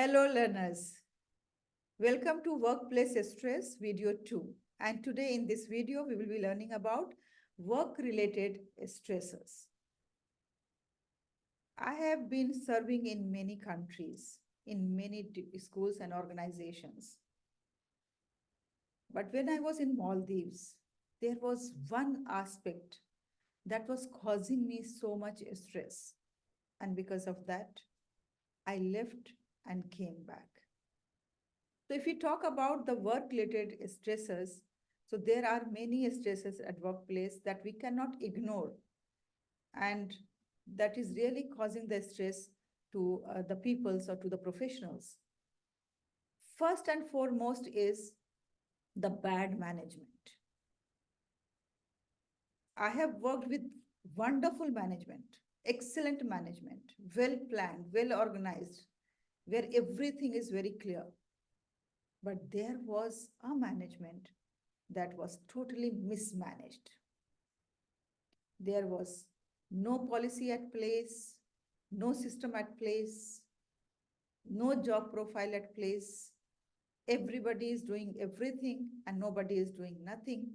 Hello, learners. Welcome to Workplace Stress Video 2. And today in this video, we will be learning about work-related stresses. I have been serving in many countries, in many schools and organizations. But when I was in Maldives, there was one aspect that was causing me so much stress. And because of that, I left and came back. So if we talk about the work-related stresses, so there are many stresses at workplace that we cannot ignore, and that is really causing the stress to the peoples or to the professionals. First and foremost is the bad management. I have worked with wonderful management, excellent management, well planned, well organized, where everything is very clear. But there was a management that was totally mismanaged. There was no policy at place, no system at place, no job profile at place. Everybody is doing everything and nobody is doing nothing.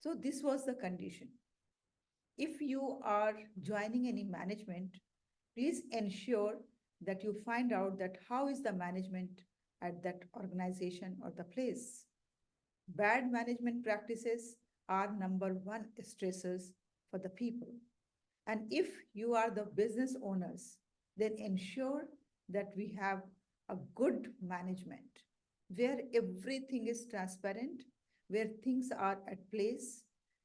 So this was the condition. If you are joining any management, please ensure that you find out that how is the management at that organization or the place. Bad management practices are number one stressors for the people. And if you are the business owners, then ensure that we have a good management where everything is transparent, where things are at place,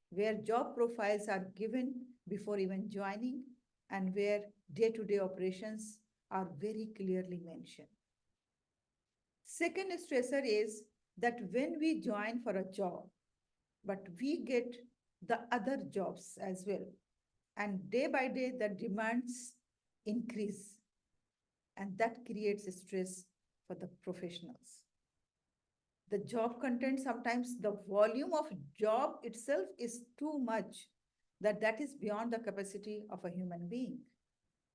where job profiles are given before even joining, and where day-to-day operations are very clearly mentioned. Second stressor is that when we join for a job, but we get the other jobs as well. And day by day, the demands increase. And that creates stress for the professionals. The job content, sometimes the volume of job itself is too much, that is beyond the capacity of a human being.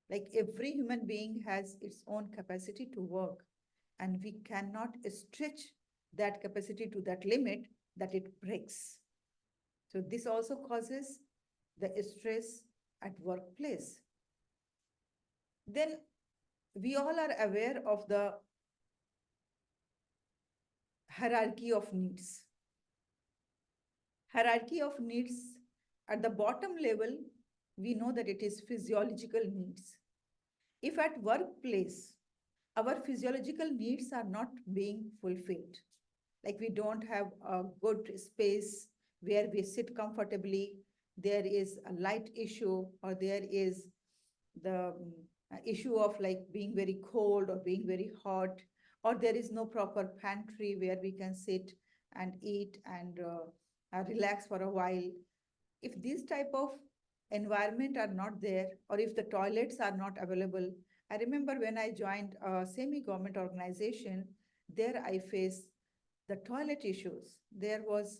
Like every human being has its own capacity to work, and we cannot stretch that capacity to that limit that it breaks. So this also causes the stress at workplace. Then we all are aware of the hierarchy of needs. Hierarchy of needs at the bottom level, we know that it is physiological needs. If at workplace, our physiological needs are not being fulfilled, like we don't have a good space where we sit comfortably, there is a light issue, or there is the issue of like being very cold or being very hot, or there is no proper pantry where we can sit and eat and relax for a while. If these type of environment are not there, or if the toilets are not available, I remember when I joined a semi-government organization, there I faced the toilet issues. There was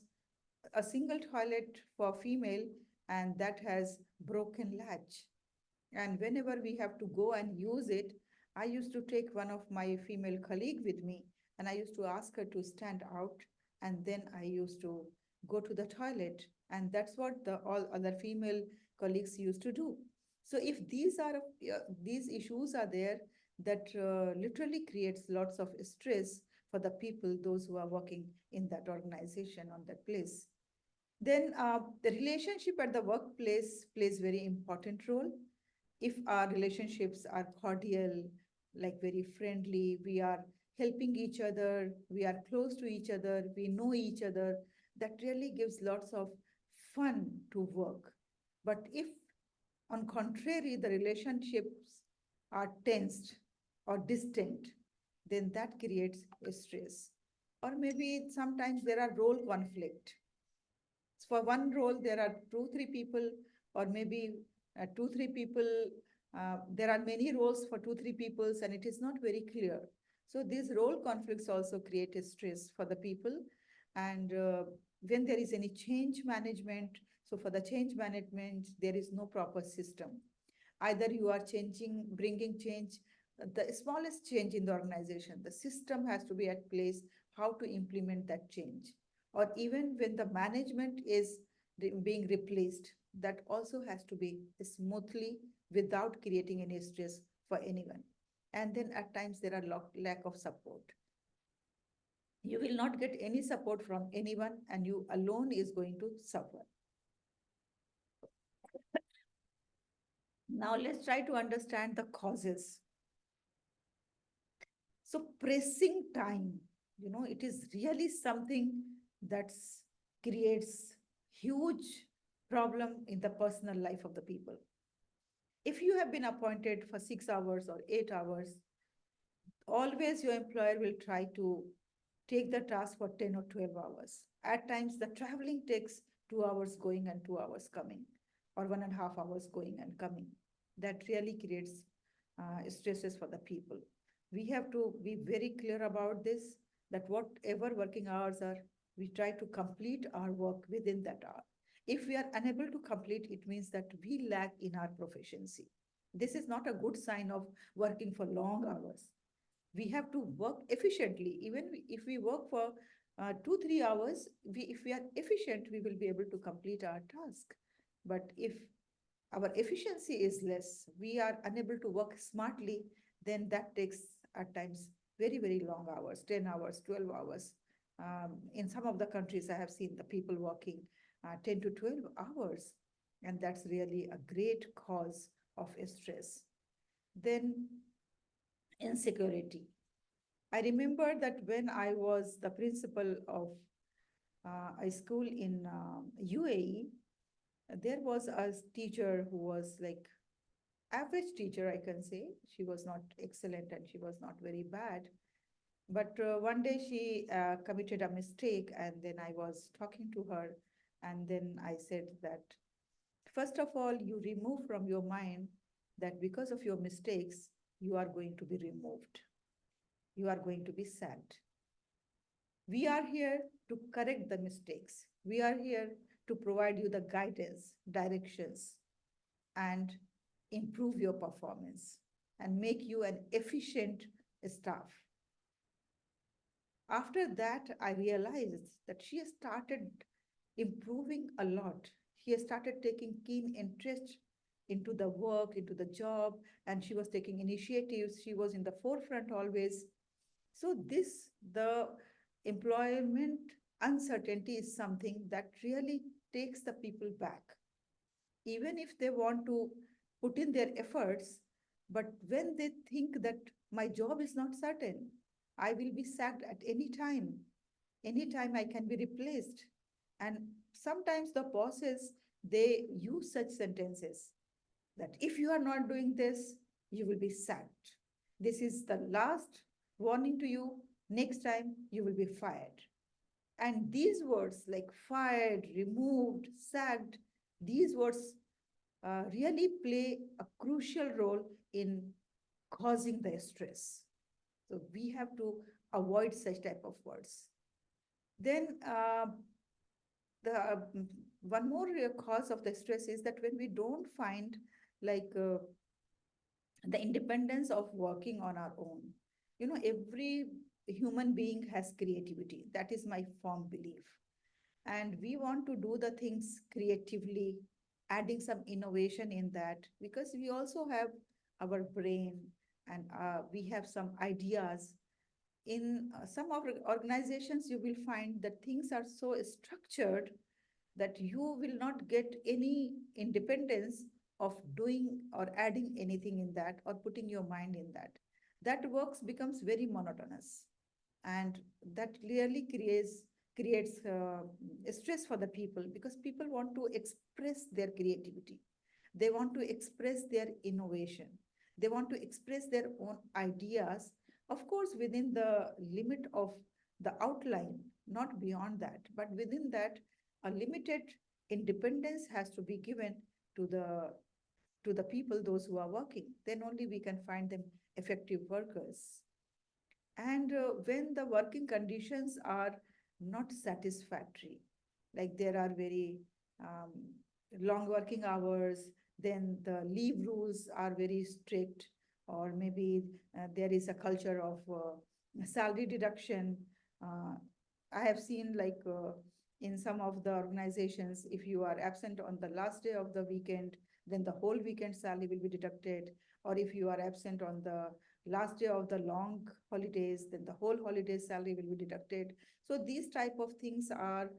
a single toilet for female, and that has broken latch. And whenever we have to go and use it, I used to take one of my female colleague with me, and I used to ask her to stand out, and then I used to go to the toilet. And that's what the all other female colleagues used to do. So if these issues are there, that literally creates lots of stress for the people, those who are working in that organization on that place. Then the relationship at the workplace plays very important role. If our relationships are cordial, like very friendly, we are helping each other, we are close to each other, we know each other, that really gives lots of fun to work. But if, on contrary, the relationships are tensed or distant, then that creates stress. Or maybe sometimes there are role conflict. For one role, there are two, three people, or maybe two, three people. There are many roles for two, three peoples, and it is not very clear. So these role conflicts also create a stress for the people. And when there is any change management, so for the change management, there is no proper system. Either you are changing, bringing change the smallest change in the organization, the system has to be at place, how to implement that change. Or even when the management is being replaced, that also has to be smoothly without creating any stress for anyone. And then at times there are lack of support. You will not get any support from anyone, and you alone is going to suffer. Now let's try to understand the causes. So pressing time, it is really something that creates huge problem in the personal life of the people. If you have been appointed for 6 hours or 8 hours, always your employer will try to take the task for 10 or 12 hours. At times, the traveling takes 2 hours going and 2 hours coming, or 1.5 hours going and coming. That really creates stresses for the people. We have to be very clear about this, that whatever working hours are, we try to complete our work within that hour. If we are unable to complete, it means that we lack in our proficiency. This is not a good sign of working for long hours. We have to work efficiently. Even if we work for 2 3 hours, if we are efficient, we will be able to complete our task. But if our efficiency is less, we are unable to work smartly, then that takes at times very, very long hours, 10 hours, 12 hours. In some of the countries, I have seen the people working 10 to 12 hours, and that's really a great cause of stress. Then insecurity. I remember that when I was the principal of a school in UAE, there was a teacher who was like average teacher, I can say. She was not excellent and she was not very bad. But one day she committed a mistake, and then I was talking to her, and then I said that, first of all, you remove from your mind that because of your mistakes, you are going to be removed. You are going to be sacked. We are here to correct the mistakes. We are here to provide you the guidance, directions, and improve your performance and make you an efficient staff. After that, I realized that she has started improving a lot. She has started taking keen interest into the work, into the job, and she was taking initiatives. She was in the forefront always. So the employment uncertainty is something that really takes the people back. Even if they want to put in their efforts, but when they think that my job is not certain, I will be sacked at any time I can be replaced. And sometimes the bosses, they use such sentences that if you are not doing this, you will be sacked. This is the last warning to you. Next time, you will be fired. And these words like fired, removed, sacked, these words really play a crucial role in causing the stress. So we have to avoid such type of words. Then the one more cause of the stress is that when we don't find like the independence of working on our own. Every human being has creativity. That is my firm belief. And we want to do the things creatively, adding some innovation in that, because we also have our brain, and we have some ideas. In some of organizations, you will find that things are so structured that you will not get any independence of doing or adding anything in that or putting your mind in that. That works becomes very monotonous, and that clearly creates stress for the people, because people want to express their creativity, they want to express their innovation, they want to express their own ideas, of course within the limit of the outline, not beyond that, but within that a limited independence has to be given to the people, those who are working. Then only we can find them effective workers. And when the working conditions are not satisfactory, like there are very long working hours, then the leave rules are very strict, or maybe there is a culture of salary deduction. uh, I have seen like in some of the organizations, if you are absent on the last day of the weekend, then the whole weekend salary will be deducted. Or if you are absent on the last day of the long holidays, then the whole holiday salary will be deducted. So these type of things are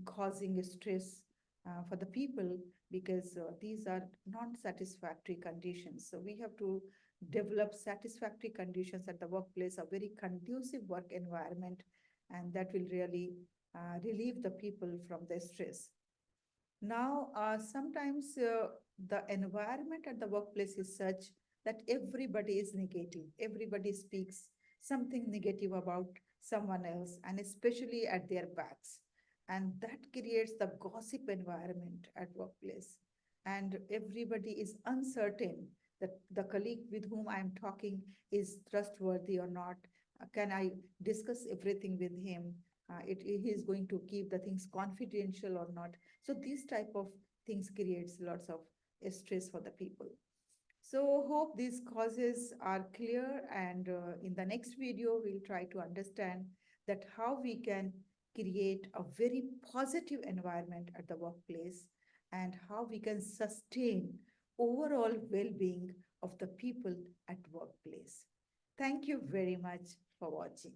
causing stress for the people, because these are non-satisfactory conditions. So we have to develop satisfactory conditions at the workplace, a very conducive work environment, and that will really relieve the people from their stress. Now, sometimes the environment at the workplace is such that everybody is negative. Everybody speaks something negative about someone else, and especially at their backs. And that creates the gossip environment at workplace. And everybody is uncertain that the colleague with whom I'm talking is trustworthy or not. Can I discuss everything with him? He is going to keep the things confidential or not? So these type of things creates lots of stress for the people. So hope these causes are clear, and in the next video we'll try to understand that how we can create a very positive environment at the workplace, and how we can sustain overall well-being of the people at workplace. Thank you very much for watching.